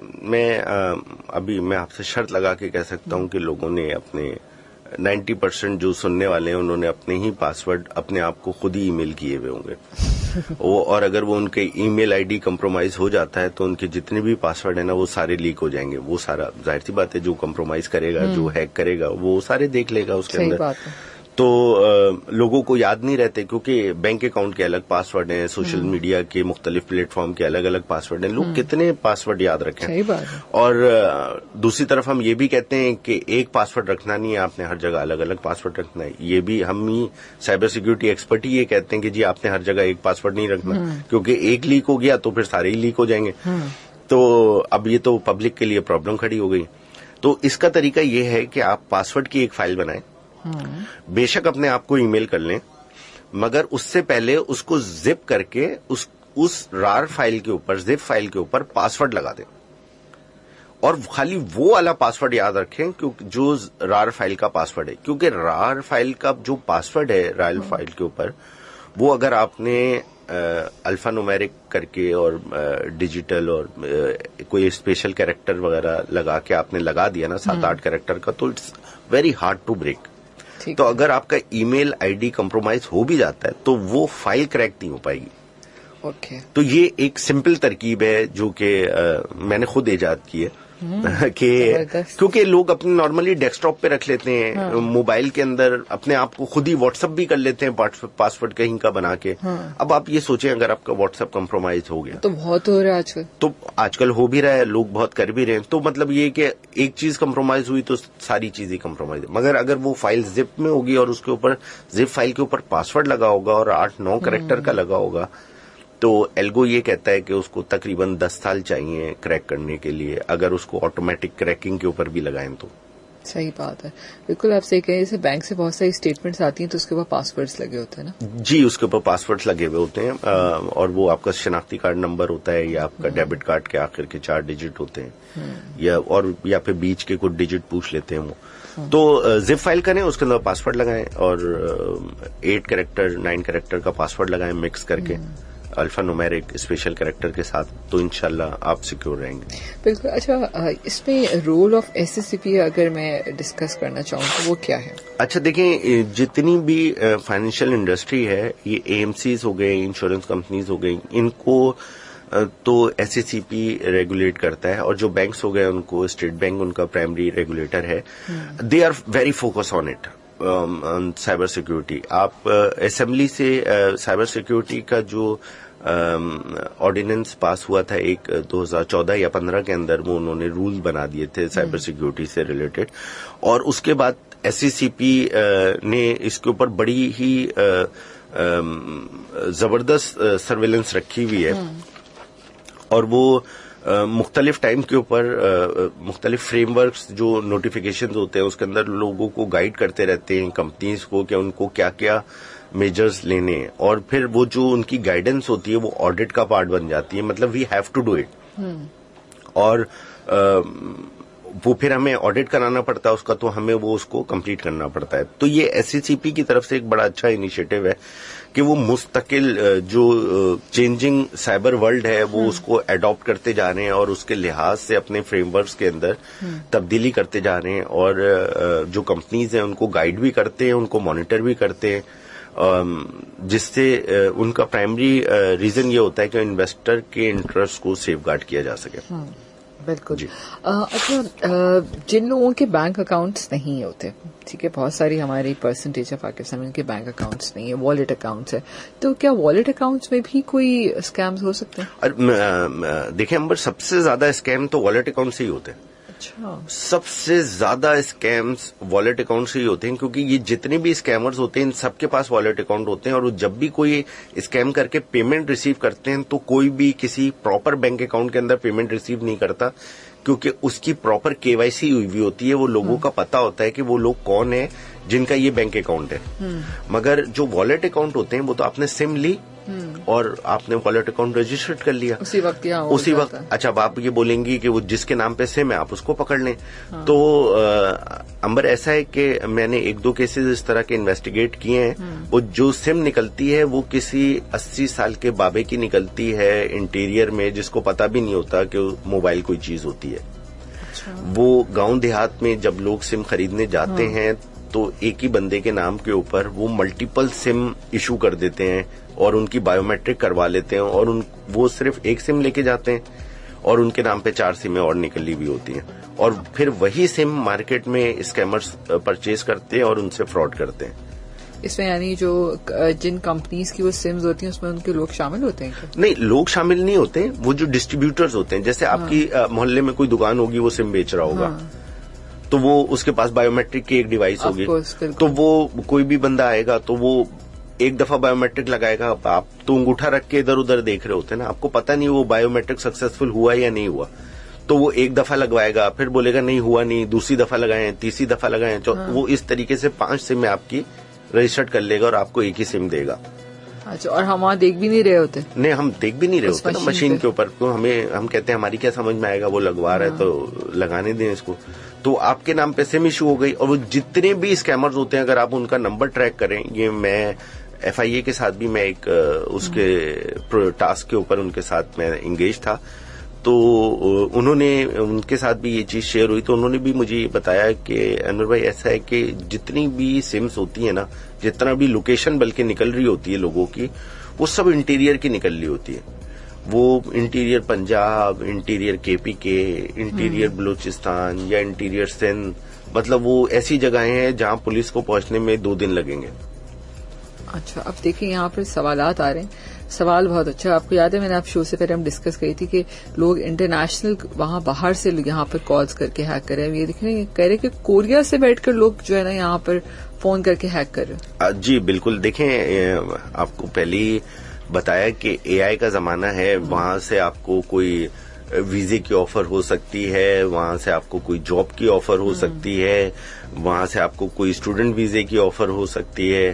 अभी मैं आपसे शर्त लगा के कह सकता हूं कि लोगों ने अपने 90% जो सुनने वाले हैं उन्होंने अपने ही पासवर्ड अपने आप को खुद ही ईमेल किए हुए होंगे। वो और अगर वो उनके ईमेल आईडी कंप्रोमाइज हो जाता है तो उनके जितने भी पासवर्ड है ना वो सारे लीक हो जाएंगे। वो सारा जाहिर सी बात है, जो कंप्रोमाइज करेगा, जो हैक करेगा वो सारे देख लेगा उसके सही अंदर। बात है। तो लोगों को याद नहीं रहते क्योंकि बैंक अकाउंट के अलग पासवर्ड हैं, सोशल मीडिया के मुख्तलिफ प्लेटफॉर्म के अलग अलग पासवर्ड हैं। लोग कितने पासवर्ड याद रखें। सही बात है। और दूसरी तरफ हम ये भी कहते हैं कि एक पासवर्ड रखना नहीं है, आपने हर जगह अलग अलग पासवर्ड रखना है। ये भी हम ही साइबर सिक्योरिटी एक्सपर्ट ही ये कहते हैं कि जी आपने हर जगह एक पासवर्ड नहीं रखना, क्योंकि एक लीक हो गया तो फिर सारे ही लीक हो जाएंगे। तो अब ये तो पब्लिक के लिए प्रॉब्लम खड़ी हो गई। तो इसका तरीका ये है कि आप पासवर्ड की एक फाइल बनाएं, बेशक अपने आप को ईमेल कर लें, मगर उससे पहले उसको जिप करके उस रार फाइल के ऊपर, जिप फाइल के ऊपर पासवर्ड लगा दें, और खाली वो वाला पासवर्ड याद रखें क्योंकि जो रार फाइल का पासवर्ड है। क्योंकि रार फाइल का जो पासवर्ड है रार फाइल के ऊपर, वो अगर आपने अल्फा न्यूमेरिक करके और डिजिटल और कोई स्पेशल कैरेक्टर वगैरह लगा के आपने लगा दिया ना 7-8 कैरेक्टर का, तो it's very hard to break. तो अगर आपका ईमेल आईडी कंप्रोमाइज हो भी जाता है तो वो फाइल क्रैक नहीं हो पाएगी। ओके। तो ये एक सिंपल तरकीब है जो कि मैंने खुद इजाद की है कि क्योंकि लोग अपने नॉर्मली डेस्कटॉप पे रख लेते हैं, मोबाइल के अंदर अपने आप को खुद ही व्हाट्सएप भी कर लेते हैं पासवर्ड कहीं का बना के। अब आप ये सोचें अगर आपका व्हाट्सएप कंप्रोमाइज हो गया, तो बहुत हो रहा है आजकल। तो आजकल हो भी रहा है, लोग बहुत कर भी रहे हैं। तो मतलब ये कि एक चीज कंप्रोमाइज हुई तो सारी चीजें कंप्रोमाइज। मगर अगर वो फाइल जिप में होगी और उसके ऊपर जिप फाइल के ऊपर पासवर्ड लगा होगा और 8-9 कैरेक्टर का लगा होगा, तो एल्गो ये कहता है कि उसको तकरीबन 10 साल चाहिए क्रैक करने के लिए, अगर उसको ऑटोमेटिक क्रैकिंग के ऊपर भी लगाएं तो। सही बात है, बिल्कुल आप सही कहें। जैसे बैंक से बहुत सारी स्टेटमेंट्स आती हैं तो उसके ऊपर पासवर्ड्स लगे होते हैं ना? जी, उसके ऊपर पासवर्ड्स लगे हुए होते हैं, और वो आपका शनाख्ती कार्ड नंबर होता है या आपका डेबिट कार्ड के आखिर के 4 डिजिट होते हैं, या फिर बीच के कुछ डिजिट पूछ लेते हैं वो। तो जिप फाइल करें, उसके अंदर पासवर्ड लगाएं और 8 कैरेक्टर 9 कैरेक्टर का पासवर्ड लगाएं मिक्स करके अल्फा न्यूमेरिक स्पेशल कैरेक्टर के साथ, तो इंशाल्लाह आप सिक्योर रहेंगे। बिल्कुल। अच्छा, इसमें रोल ऑफ एसएससीपी अगर मैं डिस्कस करना चाहूँ तो वो क्या है? अच्छा देखें, जितनी भी फाइनेंशियल इंडस्ट्री है, ये एएमसीज हो गए, इंश्योरेंस कंपनीज हो गई, इनको तो एसएससीपी रेगुलेट करता है, और जो बैंक्स हो गए उनको स्टेट बैंक उनका प्राइमरी रेगुलेटर है। They are very focus on it, cyber security. आप असेंबली से साइबर सिक्योरिटी का जो ऑर्डिनेंस पास हुआ था एक 2014 या 15 के अंदर, वो उन्होंने रूल बना दिए थे साइबर सिक्योरिटी से रिलेटेड, और उसके बाद एससीसीपी ने इसके ऊपर बड़ी ही जबरदस्त सर्वेलेंस रखी हुई है, और वो मुख्तलिफ टाइम के ऊपर मुख्तलिफ फ्रेमवर्क्स जो नोटिफिकेशंस होते हैं उसके अंदर लोगों को गाइड करते रहते हैं, कंपनीज को, कि उनको क्या क्या मेजर्स लेने हैं, और फिर वो जो उनकी गाइडेंस होती है वो ऑडिट का पार्ट बन जाती है। मतलब we have to do it, और वो फिर हमें ऑडिट कराना पड़ता है उसका, तो हमें वो उसको कंप्लीट करना पड़ता है। तो ये एससीसीपी की तरफ से एक बड़ा अच्छा इनिशिएटिव है कि वो मुस्तकिल जो चेंजिंग साइबर वर्ल्ड है वो उसको अडॉप्ट करते जा रहे हैं, और उसके लिहाज से अपने फ्रेमवर्क्स के अंदर तब्दीली करते जा रहे हैं, और जो कंपनीज हैं उनको गाइड भी करते हैं, उनको मॉनिटर भी करते हैं, जिससे उनका प्राइमरी रीजन ये होता है कि इन्वेस्टर के इंटरेस्ट को सेफगार्ड किया जा सके। बिल्कुल। अच्छा, जिन लोगों के बैंक अकाउंट्स नहीं होते, ठीक है, बहुत सारी हमारी परसेंटेज है पाकिस्तान में उनके बैंक अकाउंट्स नहीं है, वॉलेट अकाउंट्स है, तो क्या वॉलेट अकाउंट्स में भी कोई स्कैम्स हो सकते हैं? देखिए अंबर, सबसे ज्यादा स्कैम तो वॉलेट अकाउंट से ही होते हैं। अच्छा, सबसे ज्यादा स्कैम्स वॉलेट अकाउंट से ही होते हैं, क्योंकि ये जितने भी स्कैमर्स होते हैं इन सबके पास वॉलेट अकाउंट होते हैं, और जब भी कोई स्कैम करके पेमेंट रिसीव करते हैं तो कोई भी किसी प्रॉपर बैंक अकाउंट के अंदर पेमेंट रिसीव नहीं करता, क्योंकि उसकी प्रॉपर केवाईसी हुई होती है, वो लोगों का पता होता है कि वो लोग कौन है जिनका ये बैंक अकाउंट है। मगर जो वॉलेट अकाउंट होते हैं वो तो आपने सिम ली और आपने वॉलेट अकाउंट रजिस्टर्ड कर लिया उसी वक्त उसी वक्त। अच्छा, अब आप ये बोलेंगी कि वो जिसके नाम पे सिम है आप उसको पकड़ लें। तो अंबर ऐसा है कि मैंने 1-2 केसेस इस तरह के इन्वेस्टिगेट किए हैं। वो जो सिम निकलती है वो किसी 80 साल के बाबे की निकलती है इंटीरियर में, जिसको पता भी नहीं होता कि मोबाइल कोई चीज होती है। वो गांव देहात में जब लोग सिम खरीदने जाते हैं तो एक ही बंदे के नाम के ऊपर वो मल्टीपल सिम इशू कर देते हैं और उनकी बायोमेट्रिक करवा लेते हैं, और वो सिर्फ एक सिम लेके जाते हैं और उनके नाम पे 4 सिमें और निकली हुई होती हैं, और फिर वही सिम मार्केट में स्कैमर्स परचेज करते हैं और उनसे फ्रॉड करते हैं। इसमें यानी जो जिन कंपनीज की वो सिम्स होती हैं उसमें उनके लोग शामिल होते हैं क्या? नहीं, लोग शामिल नहीं होते, वो जो डिस्ट्रीब्यूटर्स होते हैं, जैसे आपकी मोहल्ले में कोई दुकान होगी, वो सिम बेच रहा होगा, तो वो उसके पास बायोमेट्रिक की एक डिवाइस होगी, तो वो कोई भी बंदा आएगा तो वो एक दफा बायोमेट्रिक लगाएगा। आप तो अंगूठा रख के इधर उधर देख रहे होते हैं ना, आपको पता नहीं वो बायोमेट्रिक सक्सेसफुल हुआ या नहीं हुआ, तो वो एक दफा लगवाएगा, फिर बोलेगा नहीं हुआ नहीं, दूसरी दफा लगाएं, तीसरी दफा लगाएं, वो इस तरीके से 5 सिम आपकी रजिस्टर्ड कर लेगा और आपको एक ही सिम देगा। अच्छा, और हम वहाँ देख भी नहीं रहे होते? नहीं, हम देख भी नहीं रहे होते ना मशीन के ऊपर, तो हम कहते हैं हमारी क्या समझ में आएगा, वो लगवा रहा है तो लगाने दें इसको। तो आपके नाम पे सिम इशू हो गई, और वो जितने भी स्कैमर्स होते हैं अगर आप उनका नंबर ट्रैक करें, ये मैं FIA के साथ भी मैं एक उसके टास्क के ऊपर उनके साथ मैं इंगेज था, तो उनके साथ भी ये चीज शेयर हुई, तो उन्होंने भी मुझे बताया कि अनवर भाई ऐसा है कि जितनी भी सिम्स होती है ना, जितना भी लोकेशन बल्कि निकल रही होती है लोगों की, वो सब इंटीरियर की निकल रही होती है। वो interior Punjab, interior KPK, interior Balochistan या इंटीरियर सिंध, मतलब वो ऐसी जगहें हैं जहां पुलिस को पहुंचने में 2 दिन लगेंगे। अच्छा, अब देखिए यहाँ पर सवालात आ रहे हैं। सवाल बहुत अच्छा, आपको याद है मैंने आप शो से पहले हम डिस्कस करी थी कि लोग इंटरनेशनल वहां बाहर से यहाँ पर कॉल्स करके हैक कर रहे हैं। ये देख रहे हैं, कह रहे कि कोरिया से बैठकर लोग जो है ना यहाँ पर फोन करके हैक कर रहे हैं। जी बिल्कुल, देखें आपको पहले ही बताया कि AI का जमाना है, वहां से आपको कोई वीजे की ऑफर हो सकती है, वहां से आपको कोई जॉब की ऑफर हो सकती है, वहां से आपको कोई स्टूडेंट वीजे की ऑफर हो सकती है,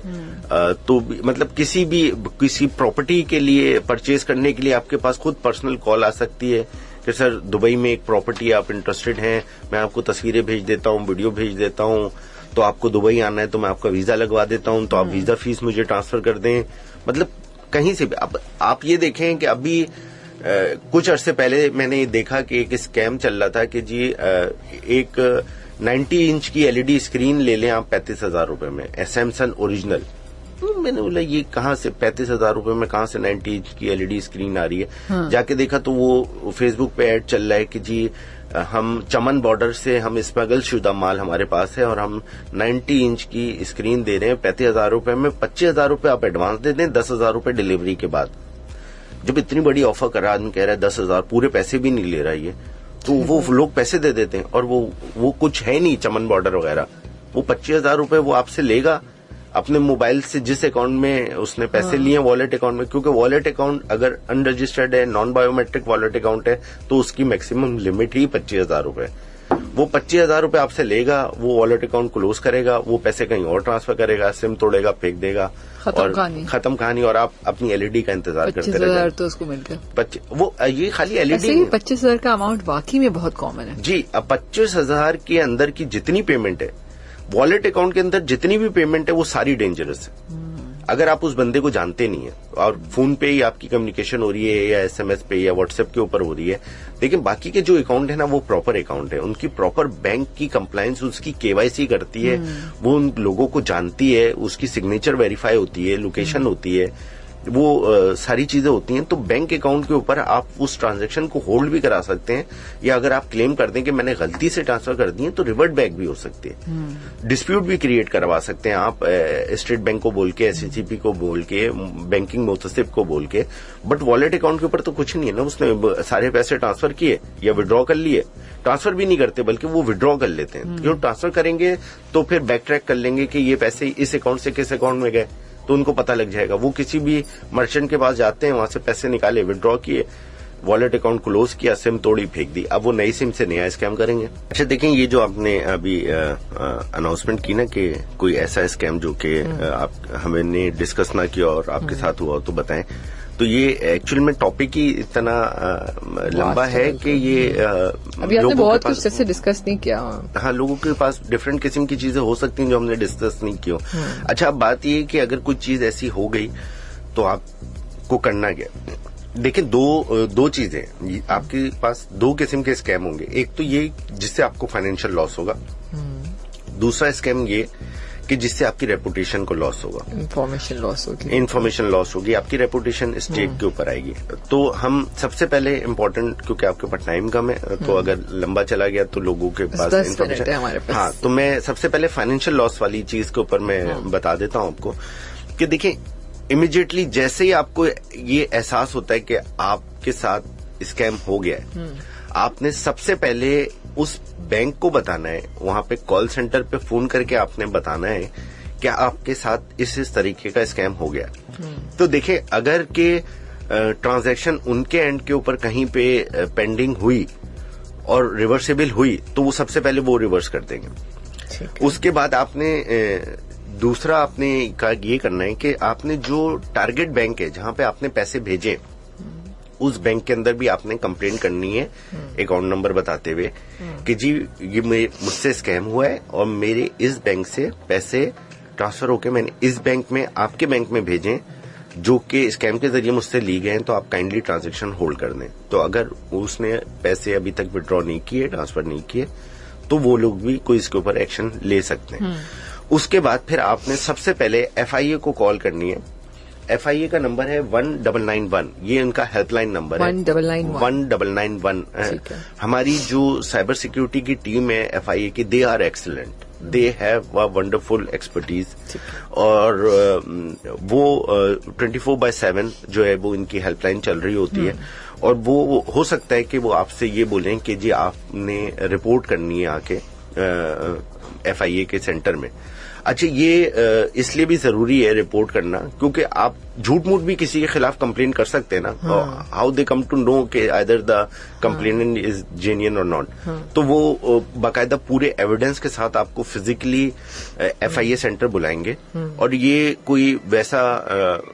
तो मतलब किसी प्रॉपर्टी के लिए परचेज करने के लिए आपके पास खुद पर्सनल कॉल आ सकती है कि सर दुबई में एक प्रॉपर्टी आप इंटरेस्टेड हैं, मैं आपको तस्वीरें भेज देता हूँ, वीडियो भेज देता हूँ, तो आपको दुबई आना है तो मैं आपका वीजा लगवा देता हूँ, तो आप वीजा फीस मुझे ट्रांसफर कर दें। मतलब कहीं से भी आप ये देखें कि अभी कुछ अरसे पहले मैंने देखा कि एक स्कैम चल रहा था कि जी एक 90 इंच की LED स्क्रीन ले लें आप 35,000 रुपए में, सैमसंग ओरिजिनल। तो मैंने बोला ये कहाँ से 35,000 रुपए में कहाँ से 90 इंच की LED स्क्रीन आ रही है। जाके देखा तो वो फेसबुक पे ऐड चल रहा है कि जी हम चमन बॉर्डर से हम स्मगल शुदा माल हमारे पास है और हम 90 इंच की स्क्रीन दे रहे हैं 35,000 रुपए में, 25,000 रुपए आप एडवांस दे दें, 10,000 रुपए डिलीवरी के बाद। जब इतनी बड़ी ऑफर कर रहा आदमी कह रहा है 10,000, पूरे पैसे भी नहीं ले रहा है, तो वो लोग पैसे दे देते हैं, और वो कुछ है नहीं चमन बॉर्डर वगैरह, वो 25,000 रुपए वो आपसे लेगा अपने मोबाइल से, जिस अकाउंट में उसने पैसे लिए वॉलेट अकाउंट में, क्योंकि वॉलेट अकाउंट अगर अनरजिस्टर्ड है, नॉन बायोमेट्रिक वॉलेट अकाउंट है, तो उसकी मैक्सिमम लिमिट ही 25,000 रुपए। वो 25,000 रुपए आपसे लेगा, वो वॉलेट अकाउंट क्लोज करेगा, वो पैसे कहीं और ट्रांसफर करेगा, सिम तोड़ेगा, फेंक देगा, खत्म कहानी, और आप अपनी LED का इंतजार करते रहेंगे। 25,000 तो उसको मिल गया। वो ये खाली LED 25,000 का अमाउंट वाकई में बहुत कॉमन है जी। अब 25,000 के अंदर की जितनी पेमेंट है, वॉलेट अकाउंट के अंदर जितनी भी पेमेंट है, वो सारी डेंजरस है। अगर आप उस बंदे को जानते नहीं है और फोन पे ही आपकी कम्युनिकेशन हो रही है या SMS पे या WhatsApp के ऊपर हो रही है, लेकिन बाकी के जो अकाउंट है ना वो प्रॉपर अकाउंट है, उनकी प्रॉपर बैंक की कंप्लायंस, उसकी KYC करती है, वो उन लोगों को जानती है, उसकी सिग्नेचर वेरीफाई होती है, लोकेशन होती है, वो सारी चीजें होती हैं। तो बैंक अकाउंट के ऊपर आप उस ट्रांजैक्शन को होल्ड भी करा सकते हैं, या अगर आप क्लेम कर दें कि मैंने गलती से ट्रांसफर कर दी है तो रिवर्ट बैक भी हो सकती है। डिस्प्यूट भी क्रिएट करवा सकते हैं आप स्टेट बैंक को बोल के, SHGP को बोल के, बैंकिंग मुतसिब को बोल के। बट वॉलेट अकाउंट के ऊपर तो कुछ नहीं है ना, उसने सारे पैसे ट्रांसफर किए या विड्रॉ कर लिए, ट्रांसफर भी नहीं करते बल्कि वो विड्रॉ कर लेते हैं। क्यों ट्रांसफर करेंगे तो फिर बैक ट्रैक कर लेंगे कि ये पैसे इस अकाउंट से किस अकाउंट में गए, तो उनको पता लग जाएगा। वो किसी भी मर्चेंट के पास जाते हैं, वहां से पैसे निकाले, विड्रॉ किए, वॉलेट अकाउंट क्लोज किया, सिम तोड़ी, फेंक दी। अब वो नई सिम से नया स्कैम करेंगे। अच्छा देखें, ये जो आपने अभी अनाउंसमेंट की ना कि कोई ऐसा स्कैम जो कि आप हमने डिस्कस ना किया और आपके साथ हुआ तो बताएं, तो ये एक्चुअल में टॉपिक ही इतना लंबा है कि ये अभी आपने बहुत कुछ जैसे डिस्कस नहीं किया। हाँ, लोगों के पास डिफरेंट किस्म की चीजें हो सकती हैं जो हमने डिस्कस नहीं की हो। अच्छा, अब बात ये है कि अगर कुछ चीज ऐसी हो गई तो आपको करना क्या। देखिए, दो चीजें आपके पास, दो किस्म के स्कैम होंगे। एक तो ये जिससे आपको फाइनेंशियल लॉस होगा, दूसरा स्कैम ये कि जिससे आपकी रेपुटेशन को लॉस होगा, इन्फॉर्मेशन लॉस होगी, आपकी रेपुटेशन स्टेट के ऊपर आएगी। तो हम सबसे पहले इम्पोर्टेंट, क्योंकि आपके पास टाइम कम है तो अगर लंबा चला गया तो लोगों के पास इन्फॉर्मेशन हमारे पास। हाँ, तो मैं सबसे पहले फाइनेंशियल लॉस वाली चीज के ऊपर मैं बता देता हूँ आपको कि देखिए, इमीडिएटली जैसे ही आपको ये एहसास होता है कि आपके साथ स्कैम हो गया है, आपने सबसे पहले उस बैंक को बताना है, वहां पे कॉल सेंटर पे फोन करके आपने बताना है कि आपके साथ इस तरीके का स्कैम हो गया। तो देखिए, अगर के ट्रांजैक्शन उनके एंड के ऊपर कहीं पे पेंडिंग हुई और रिवर्सेबल हुई तो वो सबसे पहले वो रिवर्स कर देंगे। उसके बाद आपने दूसरा आपने ये करना है कि आपने जो टारगेट बैंक है जहां पे आपने पैसे भेजे, उस बैंक के अंदर भी आपने कंप्लेंट करनी है अकाउंट नंबर बताते हुए कि जी ये मुझसे स्कैम हुआ है और मेरे इस बैंक से पैसे ट्रांसफर होके मैंने इस बैंक में, आपके बैंक में भेजे जो कि स्कैम के जरिए मुझसे ली गए हैं, तो आप काइंडली ट्रांजैक्शन होल्ड कर दें। तो अगर उसने पैसे अभी तक विड्रॉ नहीं किए, ट्रांसफर नहीं किए, तो वो लोग भी कोई इसके ऊपर एक्शन ले सकते हैं। उसके बाद फिर आपने सबसे पहले FIA को कॉल करनी है। FIA का नंबर है 1991, ये उनका हेल्पलाइन नंबर है 1991। हमारी जो साइबर सिक्योरिटी की टीम है FIA की, they are excellent, they have a wonderful expertise, और वो 24/7 जो है वो इनकी हेल्पलाइन चल रही होती है। और वो हो सकता है कि वो आपसे ये बोलें कि जी आपने रिपोर्ट करनी है आके FIA के सेंटर में। अच्छा, ये इसलिए भी जरूरी है रिपोर्ट करना क्योंकि आप झूठ मूठ भी किसी के खिलाफ कंप्लेन कर सकते हैं ना। How they come to know कि either the complainant is genuine और नॉट। तो वो बाकायदा पूरे एविडेंस के साथ आपको फिजिकली FIA सेंटर बुलाएंगे, और ये कोई वैसा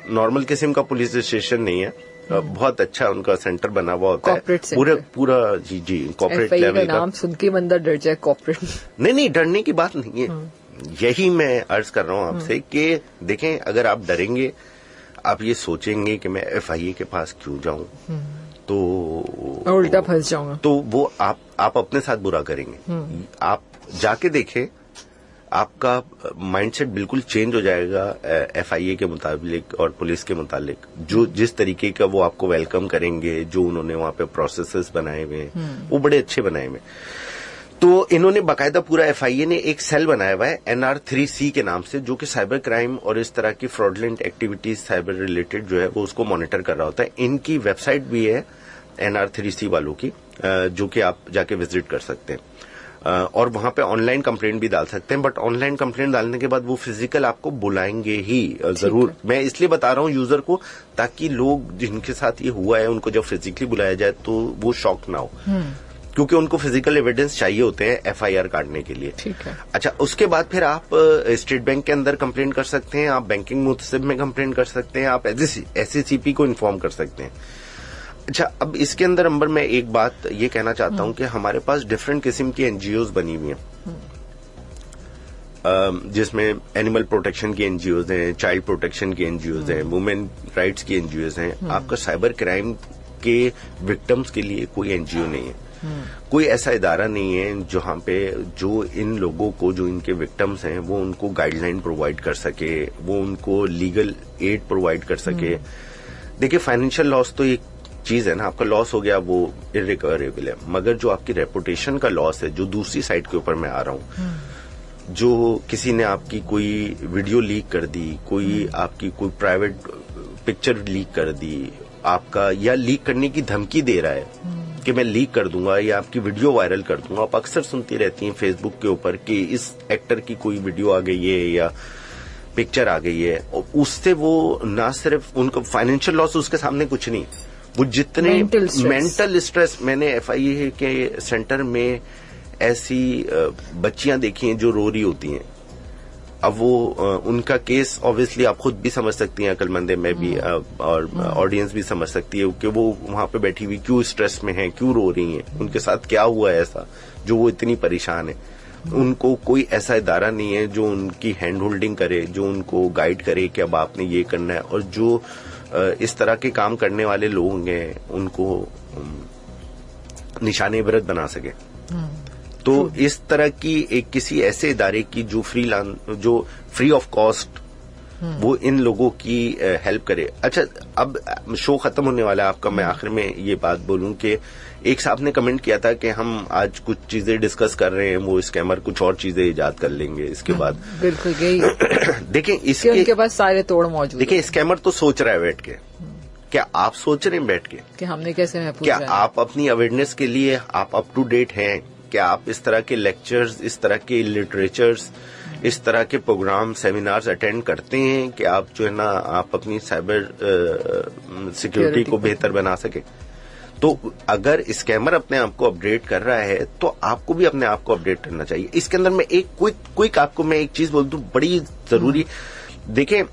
नॉर्मल किस्म का पुलिस स्टेशन नहीं है। बहुत अच्छा उनका सेंटर बना हुआ होता है, पूरा जी कॉर्पोरेट लेवल का। नाम सुन के बंदा डर जाए कॉर्पोरेट। नहीं, डरने की बात नहीं है। यही मैं अर्ज कर रहा हूं आपसे कि देखें, अगर आप डरेंगे, आप ये सोचेंगे कि मैं FIA के पास क्यों जाऊं, तो उल्टा फंस जाऊंगा, तो वो आप अपने साथ बुरा करेंगे। आप जाके देखें, आपका माइंडसेट बिल्कुल चेंज हो जाएगा FIA के मुताबिक और पुलिस के मुताबिक। जो जिस तरीके का वो आपको वेलकम करेंगे, जो उन्होंने वहां पे प्रोसेसेस बनाए हुए हैं, वो बड़े अच्छे बनाए हुए। तो इन्होंने बाकायदा पूरा FIA ने एक सेल बनाया हुआ है NR3C के नाम से, जो कि साइबर क्राइम और इस तरह की फ्रॉडलेंट एक्टिविटीज साइबर रिलेटेड जो है वो उसको मॉनिटर कर रहा होता है। इनकी वेबसाइट भी है NR3C वालों की, जो कि आप जाके विजिट कर सकते हैं और वहां पे ऑनलाइन कंप्लेंट भी डाल सकते हैं। बट ऑनलाइन कंप्लेंट डालने के बाद वो फिजिकल आपको बुलाएंगे ही जरूर। मैं इसलिए बता रहा हूँ यूजर को, ताकि लोग जिनके साथ ये हुआ है उनको जब फिजिकली बुलाया जाए तो वो शॉक ना हो, क्योंकि उनको फिजिकल एविडेंस चाहिए होते हैं FIR काटने के लिए। ठीक है। अच्छा, उसके बाद फिर आप स्टेट बैंक के अंदर कंप्लेंट कर सकते हैं, आप बैंकिंग मुतसिब में कंप्लेंट कर सकते हैं, आप SHGP को इन्फॉर्म कर सकते हैं। अच्छा, अब इसके अंदर अंबर मैं एक बात ये कहना चाहता हूं कि हमारे पास डिफरेंट किस्म की NGOs बनी हुई हैं, जिसमें एनिमल प्रोटेक्शन की NGOs हैं, चाइल्ड प्रोटेक्शन की NGOs हैं, वुमेन राइट्स की NGOs हैं। आपका साइबर क्राइम के विक्टिम्स के लिए कोई NGO नहीं है। कोई ऐसा इदारा नहीं है जहां पे जो इन लोगों को, जो इनके विक्टिम्स हैं, वो उनको गाइडलाइन प्रोवाइड कर सके, वो उनको लीगल एड प्रोवाइड कर सके। देखिए, फाइनेंशियल लॉस तो एक चीज है ना, आपका लॉस हो गया वो इरिकवरेबल है, मगर जो आपकी रेपुटेशन का लॉस है, जो दूसरी साइड के ऊपर मैं आ रहा हूं, जो किसी ने आपकी कोई वीडियो लीक कर दी, कोई आपकी कोई प्राइवेट पिक्चर लीक कर दी आपका, या लीक करने की धमकी दे रहा है कि मैं लीक कर दूंगा या आपकी वीडियो वायरल कर दूंगा। आप अक्सर सुनती रहती हैं फेसबुक के ऊपर कि इस एक्टर की कोई वीडियो आ गई है या पिक्चर आ गई है, और उससे वो ना सिर्फ उनको फाइनेंशियल लॉस, उसके सामने कुछ नहीं, वो जितने मेंटल स्ट्रेस, मैंने FIA के सेंटर में ऐसी बच्चियां देखी हैं जो रो रही होती हैं। अब वो उनका केस ऑब्वियसली आप खुद भी समझ सकती हैं, अकलमंदे में भी, और ऑडियंस भी समझ सकती है कि वो वहां पे बैठी हुई क्यों स्ट्रेस में है, क्यों रो रही हैं, उनके साथ क्या हुआ है ऐसा जो वो इतनी परेशान है। उनको कोई ऐसा इदारा नहीं है जो उनकी हैंड होल्डिंग करे, जो उनको गाइड करे कि अब आपने ये करना है, और जो इस तरह के काम करने वाले लोग हैं उनको निशाने इबरत बना सके। तो इस तरह की एक किसी ऐसे इदारे की जो फ्री ऑफ कॉस्ट वो इन लोगों की हेल्प करे। अच्छा, अब शो खत्म होने वाला है आपका, मैं आखिर में ये बात बोलूं कि एक साहब ने कमेंट किया था कि हम आज कुछ चीजें डिस्कस कर रहे हैं, वो स्कैमर कुछ और चीजें इजाद कर लेंगे इसके बाद। बिल्कुल यही देखें, उनके पास सारे तोड़ मौजूद। देखिए, स्कैमर तो सोच रहा है बैठ के, क्या आप सोच रहे हैं बैठ के कि हमने कैसे महफूज, क्या आप अपनी अवेयरनेस के लिए आप अप टू डेट हैं? क्या आप इस तरह के लेक्चर्स, इस तरह के लिटरेचर्स, इस तरह के प्रोग्राम, सेमिनार्स अटेंड करते हैं कि आप जो है ना, आप अपनी साइबर सिक्योरिटी को बेहतर बना सके? तो अगर स्कैमर अपने आप को अपडेट कर रहा है तो आपको भी अपने आप को अपडेट करना चाहिए। इसके अंदर मैं एक क्विक आपको मैं एक चीज बोल दूं, बड़ी जरूरी। देखें,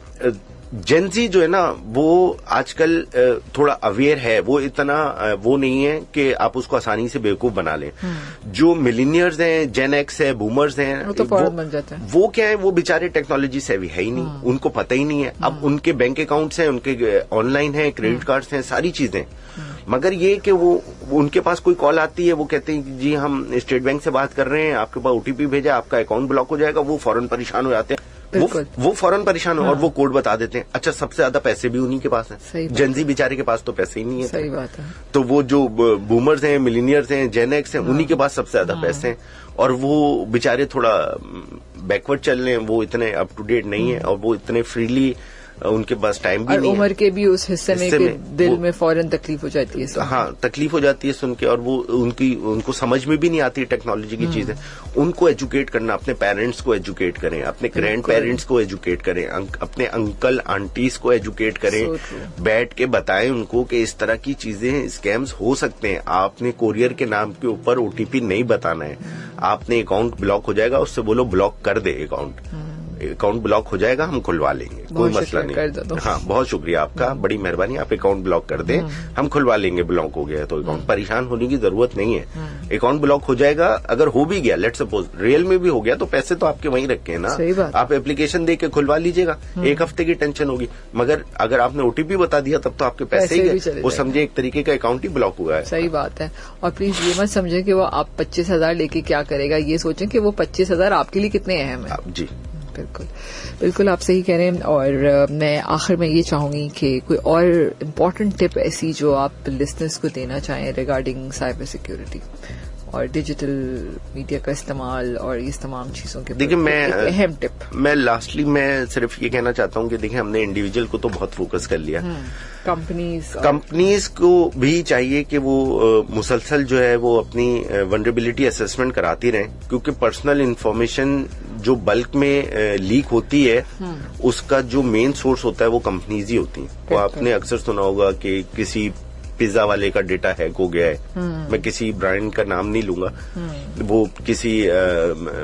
जेनजी जो है ना, वो आजकल थोड़ा अवेयर है, वो इतना वो नहीं है कि आप उसको आसानी से बेवकूफ बना लें। जो मिलीनियर्स हैं, जेन एक्स है, बूमर्स हैं, वो तो फौरन बन जाते हैं। वो क्या है, वो बेचारे टेक्नोलॉजी से भी है ही नहीं, उनको पता ही नहीं है। अब उनके बैंक अकाउंट्स हैं, उनके ऑनलाइन हैं, क्रेडिट कार्ड्स हैं, सारी चीजें, मगर ये कि वो उनके पास कोई कॉल आती है, वो कहते हैं कि जी हम स्टेट बैंक से बात कर रहे हैं, आपके पास OTP भेजा, आपका अकाउंट ब्लॉक हो जाएगा, वो फौरन परेशान हो जाते हैं। वो फौरन परेशान हो, और वो कोड बता देते हैं। अच्छा, सबसे ज्यादा पैसे भी उन्हीं के पास हैं। जेनजी बेचारे के पास तो पैसे ही नहीं है। सही बात है। तो वो जो बूमर्स हैं, मिलीनियर्स हैं, जेन एक्स हैं, उन्हीं के पास सबसे ज्यादा पैसे हैं, और वो बेचारे थोड़ा बैकवर्ड चल रहे हैं, वो इतने अप टू डेट नहीं है, और वो इतने फ्रीली, उनके पास टाइम भी नहीं है। उम्र के भी उस हिस्से में दिल में फौरन तकलीफ हो जाती है। हाँ, तकलीफ हो जाती है सुन के, और वो उनको समझ में भी नहीं आती टेक्नोलॉजी की चीजें। उनको एजुकेट करना, अपने पेरेंट्स को एजुकेट करें, अपने ग्रैंड पेरेंट्स को एजुकेट करें, अपने अंकल आंटीज को एजुकेट करें, बैठ के बताएं उनको कि इस तरह की चीजें, स्कैम्स हो सकते हैं। आपने कोरियर के नाम के ऊपर OTP नहीं बताना है। आपने अकाउंट ब्लॉक हो जाएगा, उससे बोलो ब्लॉक कर दे अकाउंट ब्लॉक हो जाएगा, हम खुलवा लेंगे, कोई मसला नहीं। हाँ, बहुत शुक्रिया आपका, बड़ी मेहरबानी, आप अकाउंट ब्लॉक कर दें, हम खुलवा लेंगे। ब्लॉक हो गया तो अकाउंट, परेशान होने की जरूरत नहीं है। अकाउंट ब्लॉक हो जाएगा, अगर हो भी गया, लेट सपोज रियल में भी हो गया, तो पैसे तो आपके वहीं रखे हैं ना, आप एप्लीकेशन दे के खुलवा लीजिएगा, 1 हफ्ते की टेंशन होगी। मगर अगर आपने OTP बता दिया तब तो आपके पैसे ही गए, वो समझे एक तरीके का अकाउंट ही ब्लॉक हुआ है। सही बात है। और प्लीज ये मत समझे कि वो आप 25,000 लेके क्या करेगा, ये सोचें कि वो 25,000 आपके लिए कितने अहम है। जी बिल्कुल आप सही कह रहे हैं। और मैं आखिर में ये चाहूंगी कि कोई और इम्पोर्टेंट टिप ऐसी जो आप लिसनर्स को देना चाहें रिगार्डिंग साइबर सिक्योरिटी और डिजिटल मीडिया का इस्तेमाल और इस तमाम चीजों के। देखिए, मैं अहम टिप, मैं लास्टली मैं सिर्फ ये कहना चाहता हूँ कि देखिए, हमने इंडिविजुअल को तो बहुत फोकस कर लिया, कंपनीज को भी चाहिए कि वो मुसलसल जो है वो अपनी वनरेबिलिटी असेसमेंट कराती रहें, क्योंकि पर्सनल इंफॉर्मेशन जो बल्क में लीक होती है, उसका जो मेन सोर्स होता है वो कंपनीज ही होती हैं। वो आपने अक्सर सुना होगा कि किसी पिज्जा वाले का डेटा हैक हो गया है, मैं किसी ब्रांड का नाम नहीं लूंगा, वो किसी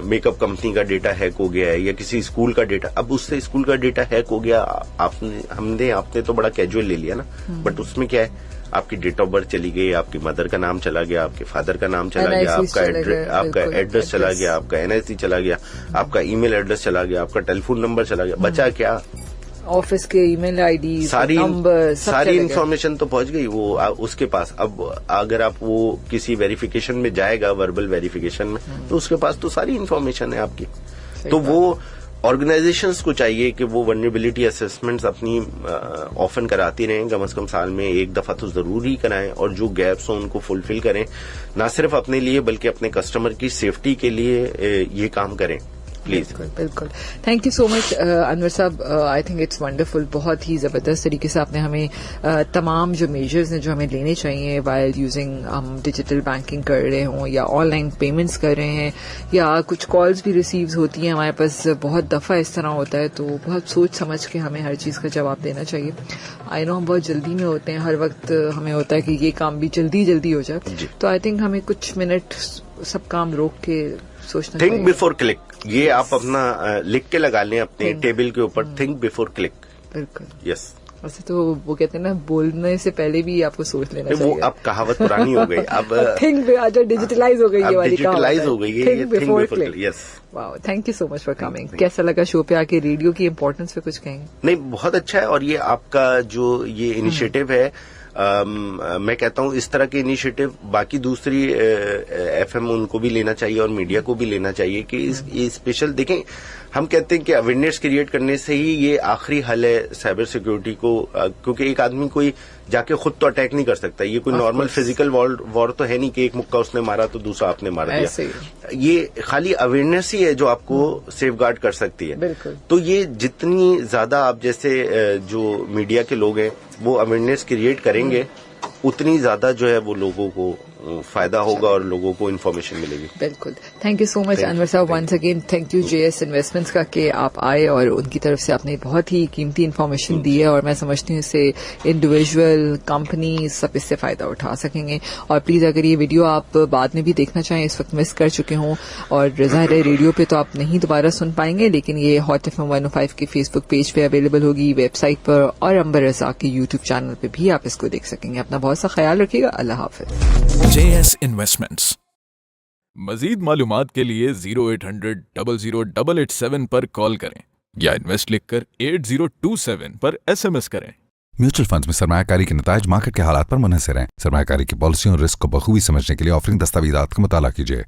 मेकअप कंपनी का डेटा हैक हो गया है, या किसी स्कूल का डेटा। अब उससे स्कूल का डेटा हैक हो गया, आपने तो बड़ा कैजुअल ले लिया ना, बट उसमें क्या है, आपकी डेट ऑफ बर्थ चली गई, आपकी मदर का नाम चला गया, आपके फादर का नाम चला गया, आपका एड्रेस चला गया, आपका NIC चला गया, आपका ईमेल एड्रेस चला गया, आपका टेलीफोन नंबर चला गया, बचा क्या? ऑफिस के ईमेल आईडी, सारी नंबर, सारी इंफॉर्मेशन तो पहुंच गई वो उसके पास। अब अगर आप वो किसी वेरिफिकेशन में जाएगा, वर्बल वेरिफिकेशन में, तो उसके पास तो सारी इंफॉर्मेशन है आपकी। तो वो ऑर्गेनाइजेशंस को चाहिए कि वो वल्नरेबिलिटी असेसमेंट्स अपनी ऑफन कराती रहें, कम से कम साल में एक दफा तो जरूर ही कराएं, और जो गैप्स हो उनको फुलफिल करें, ना सिर्फ अपने लिए बल्कि अपने कस्टमर की सेफ्टी के लिए ये काम करें प्लीज। बिल्कुल। Thank you so much Anwar साहब, आई थिंक इट्स वंडरफुल। बहुत ही जबरदस्त तरीके से आपने हमें तमाम जो मेजर्स हैं जो हमें लेने चाहिए वाइल यूजिंग, हम डिजिटल बैंकिंग कर रहे हों या ऑनलाइन पेमेंट्स कर रहे हैं या कुछ कॉल्स भी रिसीव्स होती हैं हमारे पास, बहुत दफा इस तरह होता है, तो बहुत सोच समझ के हमें हर चीज का जवाब देना चाहिए। आई नो हम बहुत जल्दी में होते हैं, हर वक्त हमें होता है कि ये काम भी जल्दी जल्दी हो जाए, तो आई थिंक हमें कुछ मिनट सब काम रोक के सोचना चाहिए। थिंक बिफोर क्लिक, ये आप अपना लिख के लगा लें अपने टेबल के ऊपर, थिंक बिफोर क्लिक। बिल्कुल, यस। वैसे तो वो कहते हैं ना, बोलने से पहले भी आपको सोच लेना चाहिए। वो अब कहावत पुरानी हो गई, अब थिंक डिजिटलाइज हो गई, ये वाली डिजिटलाइज हो गई है, think before click. Yes. Wow, thank you so much for coming. कैसा लगा शो पे आके? रेडियो की इम्पोर्टेंस पे कुछ कहेंगे? नहीं, बहुत अच्छा है, और ये आपका जो ये इनिशिएटिव है, मैं कहता हूं इस तरह के इनिशिएटिव बाकी दूसरी एफएम उनको भी लेना चाहिए और मीडिया को भी लेना चाहिए कि ये स्पेशल देखें। हम कहते हैं कि अवेयरनेस क्रिएट करने से ही ये आखिरी हल है साइबर सिक्योरिटी को, क्योंकि एक आदमी कोई जाके खुद तो अटैक नहीं कर सकता। ये कोई नॉर्मल फिजिकल वॉर तो है नहीं कि एक मुक्का उसने मारा तो दूसरा आपने मार दिया। ये खाली अवेयरनेस ही है जो आपको सेफगार्ड कर सकती है। बिल्कुल। तो ये जितनी ज्यादा आप जैसे जो मीडिया के लोग हैं वो अवेयरनेस क्रिएट करेंगे, उतनी ज्यादा जो है वो लोगों को फायदा होगा और लोगों को इन्फॉर्मेशन मिलेगी। बिल्कुल। Thank you so much Anwar साहब, once again thank you JS investments का कि आप आए और उनकी तरफ से आपने बहुत ही कीमती इन्फॉर्मेशन दी है, और मैं समझती हूँ इससे इंडिविजुअल, कंपनी सब इससे फायदा उठा सकेंगे। और प्लीज अगर ये वीडियो आप बाद में भी देखना चाहें, इस वक्त मिस कर चुके हों, और ज़ाहिर है रेडियो पे तो आप नहीं दोबारा सुन पाएंगे, लेकिन ये हॉट एफएम 105 के फेसबुक पेज पे अवेलेबल होगी, वेबसाइट पर, और अंबर रज़ाक के यूट्यूब चैनल पे भी आप इसको देख सकेंगे। अपना बहुत सा ख्याल रखिएगा। अल्लाह हाफिज। JS Investments। मजीद मालूमात के लिए 0800-00-887 पर कॉल करें या इन्वेस्ट लिखकर 8027 पर SMS करें। म्यूचुअल फंड्स में सरमायाकारी के नतायज मार्केट के हालात पर मुनहसर हैं। सरमायाकारी की पॉलिसियों और रिस्क को बखूबी समझने के लिए ऑफरिंग दस्तावेज़ात का मुताला कीजिए।